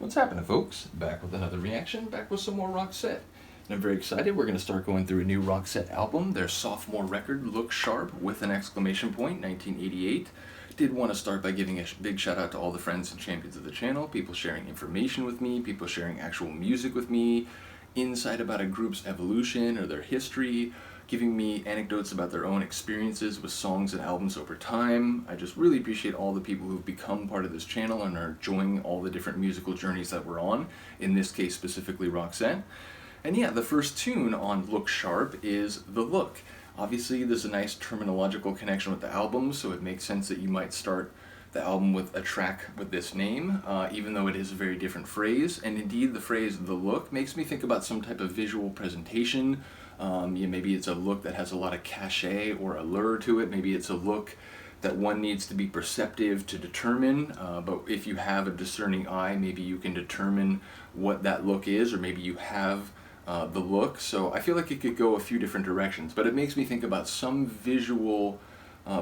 What's happening, folks? Back with another reaction, back with some more Roxette. And I'm very excited. We're going to start going through a new Roxette album, their sophomore record, Look Sharp, with an exclamation point, 1988. Did want to start by giving a big shout out to all the friends and champions of the channel, people sharing information with me, people sharing actual music with me, insight about a group's evolution or their history, giving me anecdotes about their own experiences with songs and albums over time. I just really appreciate all the people who've become part of this channel and are enjoying all the different musical journeys that we're on, in this case specifically Roxette. And yeah, the first tune on Look Sharp is The Look. Obviously there's a nice terminological connection with the album, so it makes sense that you might start the album with a track with this name, even though it is a very different phrase. And indeed the phrase The Look makes me think about some type of visual presentation. Maybe it's a look that has a lot of cachet or allure to it. Maybe it's a look that one needs to be perceptive to determine, but if you have a discerning eye, maybe you can determine what that look is, or maybe you have the look. So I feel like it could go a few different directions, but it makes me think about some visual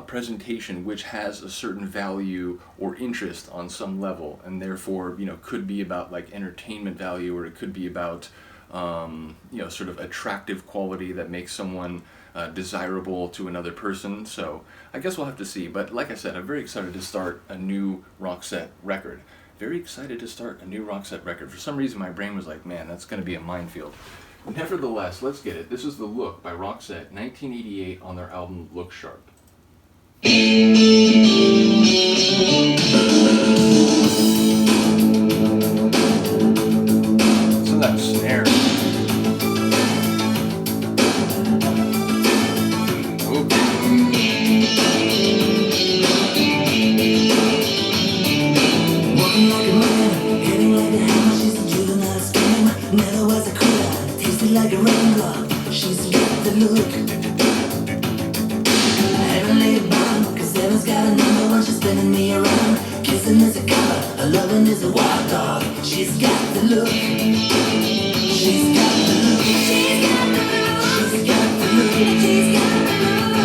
presentation which has a certain value or interest on some level, and therefore, could be about like entertainment value, or it could be about sort of attractive quality that makes someone desirable to another person. So I guess we'll have to see. But like I said, I'm very excited to start a new Roxette record. Very excited to start a new Roxette record. For some reason my brain was like, man, that's going to be a minefield. Nevertheless, let's get it. This is The Look by Roxette, 1988, on their album Look Sharp. So that snare. Never was a quitter, tasted like a raindrop. She's got the look. Heavenly bound, cause heaven's got a number when she's spinning me around. Kissing is a color, a loving is a wild dog. She's got the look. She's got the look. She's got the look. She's got the look. She's got the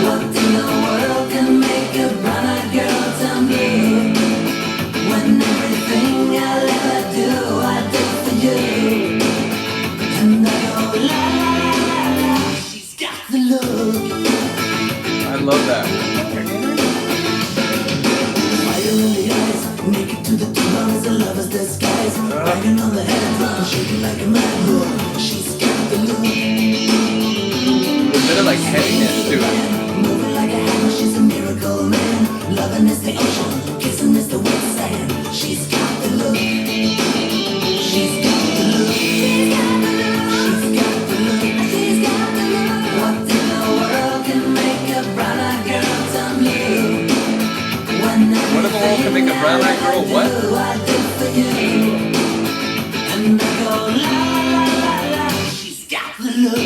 look. What in the world can make a brown-eyed girl turn blue? When everything I'll ever do, I do for you. And I go la la la la la. She's got the look. I love that. Fire in the eyes, naked to the tomb as a lover's disguise. Banging on the head drum, shaking like a mad bull. She's got the look. A bit of like heaviness to it. Moving like a hammer, she's a miracle man. Loving is the ocean, kissing is the wet sand. She's got the look. She's got the look. She's got the look. She's got the look. She's got the look. What in the world can make a brown-eyed girl turn blue? What in the world can make a brown-eyed girl what? I do for you. And I go la la la la. She's got the look.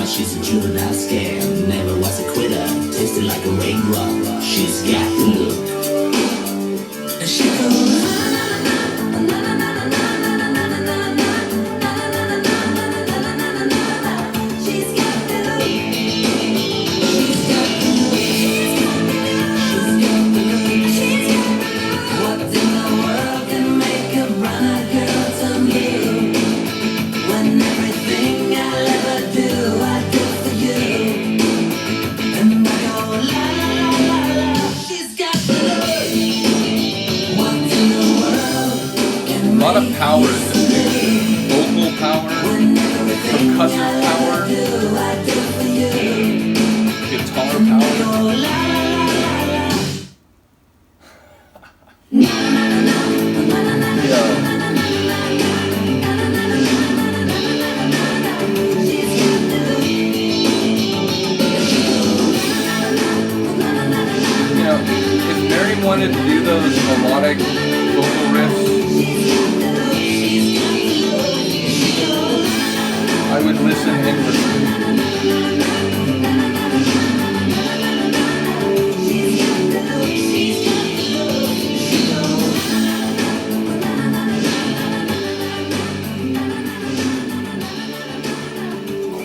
She's a juvenile scam, never was a quitter, tasted like a raindrop. She's got the look. And she goes she's got the look. She's got the look. She's got the look. She's got the look. What in the world can make a brown-eyed girl turn blue? When everything I'll ever do, I do for you. And I go la la la la la. She's got the look. wanted to do those melodic vocal riffs, I would listen endlessly.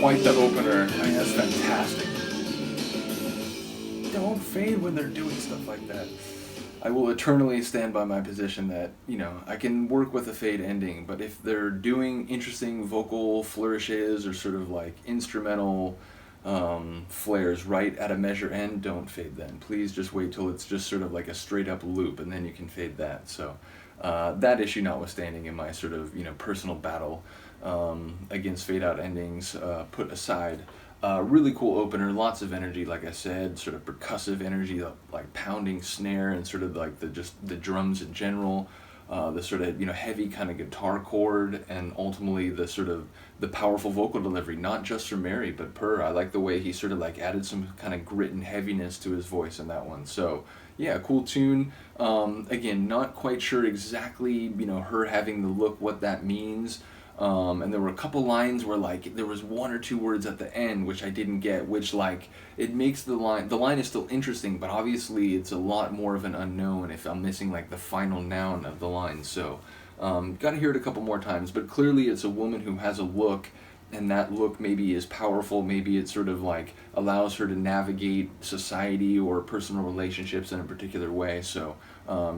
Quite the opener. I mean, that's fantastic. Don't fade when they're doing stuff like that. I will eternally stand by my position that, you know, I can work with a fade ending, but if they're doing interesting vocal flourishes or sort of like instrumental flares right at a measure end, don't fade then. Please just wait till it's just sort of like a straight up loop, and then you can fade that. So that issue notwithstanding, in my sort of, you know, personal battle against fade out endings put aside, really cool opener, lots of energy, like I said, sort of percussive energy, like pounding snare and sort of like the drums in general, the sort of, you know, heavy kind of guitar chord, and ultimately the sort of the powerful vocal delivery, not just for Mary but Per. I like the way he sort of like added some kind of grit and heaviness to his voice in that one. So yeah, cool tune. Again, not quite sure exactly, you know, her having the look, what that means. And there were a couple lines where like there was one or two words at the end which I didn't get, which like it makes the line is still interesting, but obviously it's a lot more of an unknown if I'm missing like the final noun of the line. So got to hear it a couple more times, but clearly it's a woman who has a look, and that look maybe is powerful, maybe it sort of like allows her to navigate society or personal relationships in a particular way. So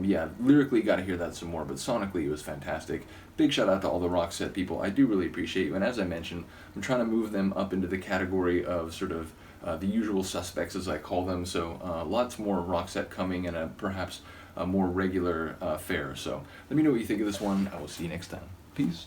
yeah, lyrically got to hear that some more, but sonically it was fantastic. Big shout out to all the Roxette people. I do really appreciate you, and as I mentioned, I'm trying to move them up into the category of sort of the usual suspects, as I call them. So lots more Roxette coming, and perhaps a more regular fare. So let me know what you think of this one. I will see you next time. Peace.